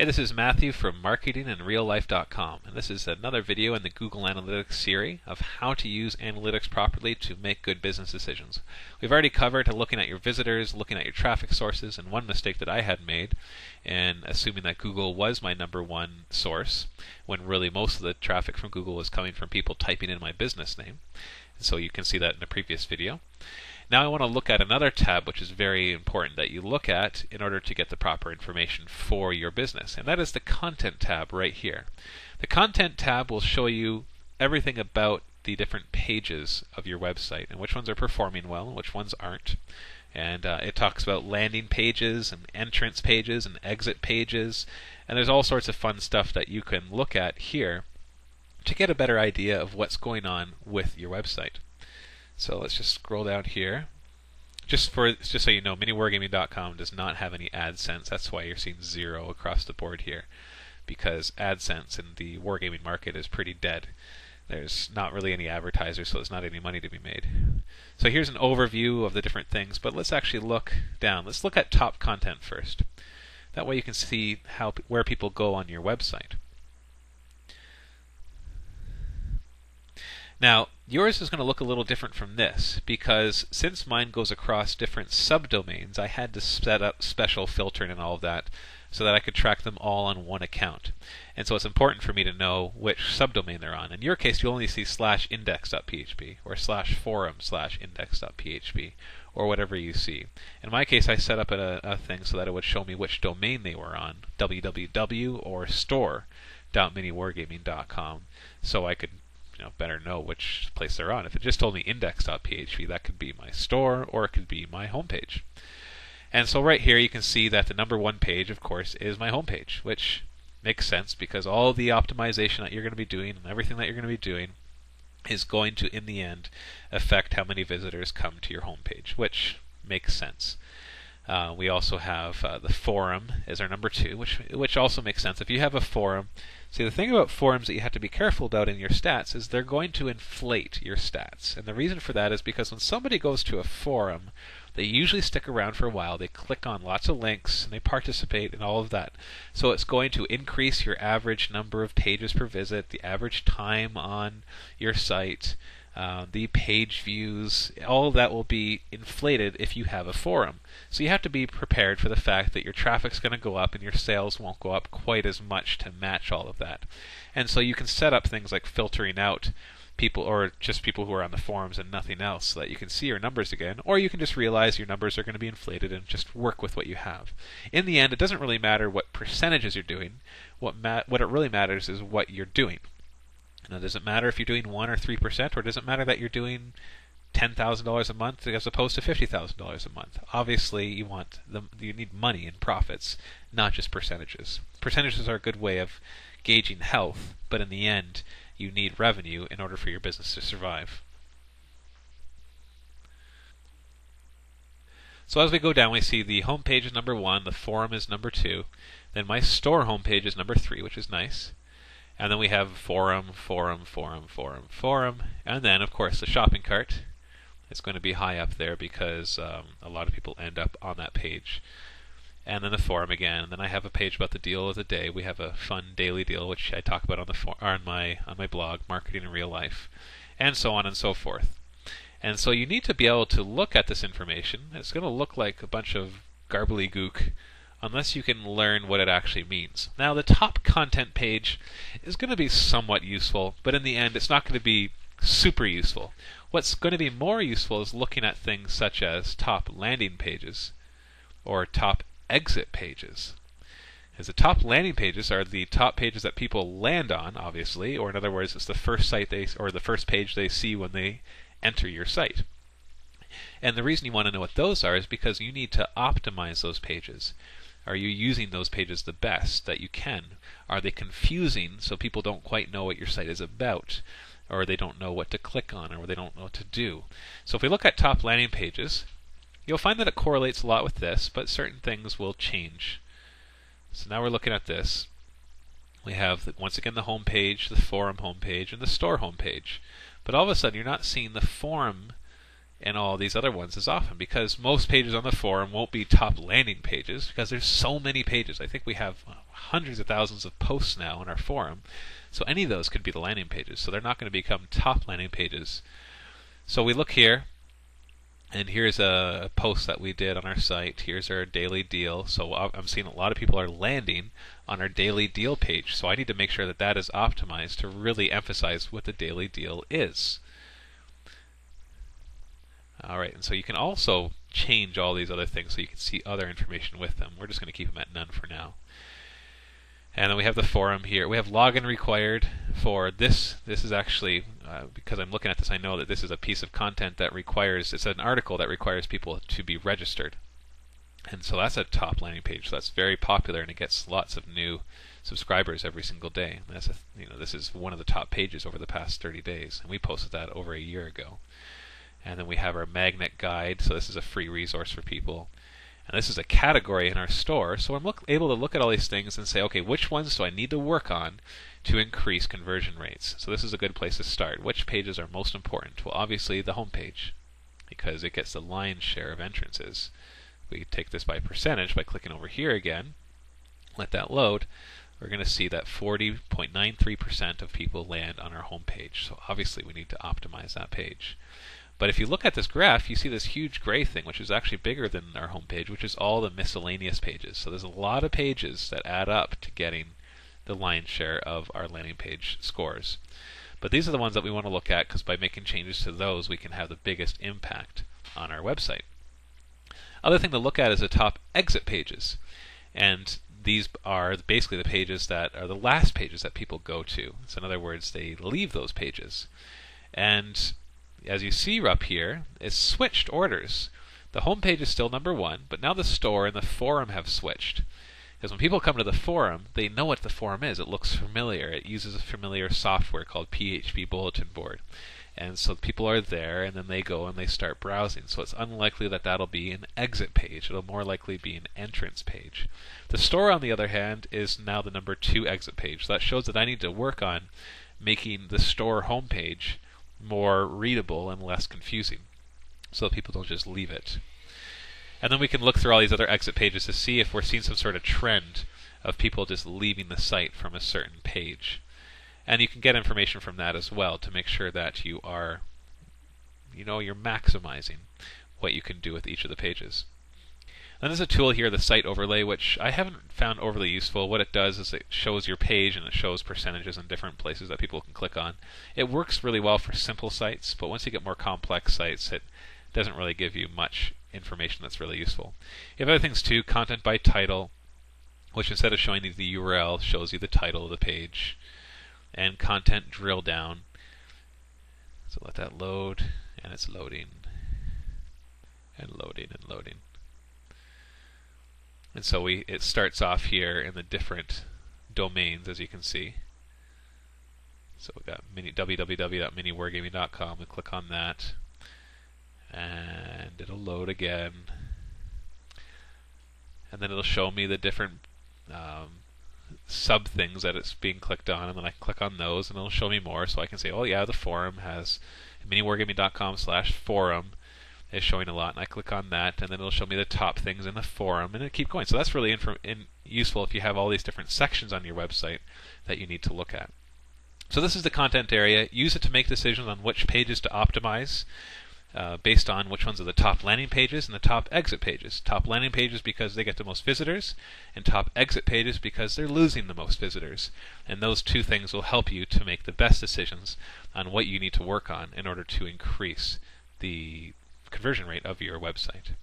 Hey, this is Matthew from marketingandreallife.com, and this is another video in the Google Analytics series of how to use analytics properly to make good business decisions. We've already covered looking at your visitors, looking at your traffic sources, and one mistake that I had made in assuming that Google was my number one source, when really most of the traffic from Google was coming from people typing in my business name. And so you can see that in the previous video. Now I want to look at another tab which is very important that you look at in order to get the proper information for your business, and that is the Content tab right here. The Content tab will show you everything about the different pages of your website and which ones are performing well and which ones aren't. And it talks about landing pages and entrance pages and exit pages, and there's all sorts of fun stuff that you can look at here to get a better idea of what's going on with your website. So let's just scroll down here. Just so you know, miniwargaming.com does not have any AdSense. That's why you're seeing 0 across the board here, because AdSense in the wargaming market is pretty dead. There's not really any advertisers, so there's not any money to be made. So here's an overview of the different things, but let's actually look down. Let's look at top content first. That way you can see where people go on your website. Now, yours is going to look a little different from this, because since mine goes across different subdomains, I had to set up special filtering and all of that so that I could track them all on one account. And so it's important for me to know which subdomain they're on. In your case, you'll only see /index.php or /forum/index.php or whatever you see. In my case, I set up a thing so that it would show me which domain they were on, www or store.miniwargaming.com, so I could better know which place they're on. If it just told me index.php, that could be my store or it could be my homepage. And so right here you can see that the number one page, of course, is my homepage, which makes sense because all the optimization that you're going to be doing and everything that you're going to be doing is going to, in the end, affect how many visitors come to your homepage, which makes sense. We also have the forum as our number 2, which also makes sense. If you have a forum, see, the thing about forums that you have to be careful about in your stats is they're going to inflate your stats. And the reason for that is because when somebody goes to a forum, they usually stick around for a while. They click on lots of links and they participate in all of that. So it's going to increase your average number of pages per visit, the average time on your site, the page views. All of that will be inflated if you have a forum. So you have to be prepared for the fact that your traffic's going to go up and your sales won't go up quite as much to match all of that. And so you can set up things like filtering out people, or just people who are on the forums and nothing else, so that you can see your numbers again, or you can just realize your numbers are going to be inflated and just work with what you have. In the end, it doesn't really matter what percentages you're doing. What it really matters is what you're doing. Now, does it matter if you're doing 1 or 3%, or does it matter that you're doing $10,000 a month as opposed to $50,000 a month? Obviously, you need money and profits, not just percentages. Percentages are a good way of gauging health, but in the end, you need revenue in order for your business to survive. So as we go down, we see the home page is number 1, the forum is number 2, then my store homepage is number 3, which is nice. And then we have forum, and then, of course, the shopping cart is going to be high up there because a lot of people end up on that page. And then the forum again. And then I have a page about the deal of the day. We have a fun daily deal, which I talk about on my blog, Marketing in Real Life, and so on and so forth. And so you need to be able to look at this information. It's going to look like a bunch of garbly-gook unless you can learn what it actually means. Now, the top content page is going to be somewhat useful, but in the end, it's not going to be super useful. What's going to be more useful is looking at things such as top landing pages or top exit pages. As the top landing pages are the top pages that people land on, obviously, or in other words, it's the first the first page they see when they enter your site. And the reason you want to know what those are is because you need to optimize those pages. Are you using those pages the best that you can? Are they confusing so people don't quite know what your site is about, or they don't know what to click on, or they don't know what to do? So if we look at top landing pages, you'll find that it correlates a lot with this, but certain things will change. So now we're looking at this. We have, once again, the home page, the forum homepage, and the store homepage. But all of a sudden, you're not seeing the forum and all these other ones as often, because most pages on the forum won't be top landing pages because there's so many pages. I think we have hundreds of thousands of posts now on our forum. So any of those could be the landing pages. So they're not going to become top landing pages. So we look here, and here's a post that we did on our site. Here's our daily deal. So I'm seeing a lot of people are landing on our daily deal page. So I need to make sure that that is optimized to really emphasize what the daily deal is. Alright, and so you can also change all these other things so you can see other information with them. We're just going to keep them at none for now. And then we have the forum here. We have login required for this. This is actually, because I'm looking at this, I know that this is a piece of content that requires, it's an article that requires people to be registered. And so that's a top landing page. So that's very popular, and it gets lots of new subscribers every single day. And that's this is one of the top pages over the past 30 days, and we posted that over a year ago. And then we have our magnet guide. So this is a free resource for people. And this is a category in our store. So I'm able to look at all these things and say, okay, which ones do I need to work on to increase conversion rates? So this is a good place to start. Which pages are most important? Well, obviously the home page, because it gets the lion's share of entrances. We take this by percentage by clicking over here again. Let that load. We're going to see that 40.93% of people land on our home page. So obviously we need to optimize that page. But if you look at this graph, you see this huge gray thing, which is actually bigger than our home page, which is all the miscellaneous pages. So there's a lot of pages that add up to getting the lion's share of our landing page scores. But these are the ones that we want to look at, because by making changes to those, we can have the biggest impact on our website. Other thing to look at is the top exit pages. And these are basically the pages that are the last pages that people go to. So in other words, they leave those pages. And as you see up here, it's switched orders. The home page is still number one, but now the store and the forum have switched. Because when people come to the forum, they know what the forum is. It looks familiar. It uses a familiar software called PHP Bulletin Board. And so people are there, and then they go and they start browsing. So it's unlikely that that'll be an exit page. It'll more likely be an entrance page. The store, on the other hand, is now the number 2 exit page. So that shows that I need to work on making the store homepage more readable and less confusing, so that people don't just leave it. And then we can look through all these other exit pages to see if we're seeing some sort of trend of people just leaving the site from a certain page. And you can get information from that as well to make sure that you are, you're maximizing what you can do with each of the pages. And there's a tool here, the site overlay, which I haven't found overly useful. What it does is it shows your page, and it shows percentages in different places that people can click on. It works really well for simple sites, but once you get more complex sites, it doesn't really give you much information that's really useful. You have other things too, content by title, which instead of showing you the URL, shows you the title of the page, and content drill down. So let that load, and it's loading, and loading, and loading. And so it starts off here in the different domains, as you can see. So we've got www.miniwargaming.com. We click on that, and it'll load again. And then it'll show me the different sub things that it's being clicked on, and then I click on those, and it'll show me more. So I can say, oh yeah, the forum has miniwargaming.com/forum. Is showing a lot, and I click on that, and then it'll show me the top things in the forum, and it'll keep going. So that's really useful if you have all these different sections on your website that you need to look at. So this is the content area. Use it to make decisions on which pages to optimize based on which ones are the top landing pages and the top exit pages. Top landing pages because they get the most visitors, and top exit pages because they're losing the most visitors. And those two things will help you to make the best decisions on what you need to work on in order to increase the conversion rate of your website.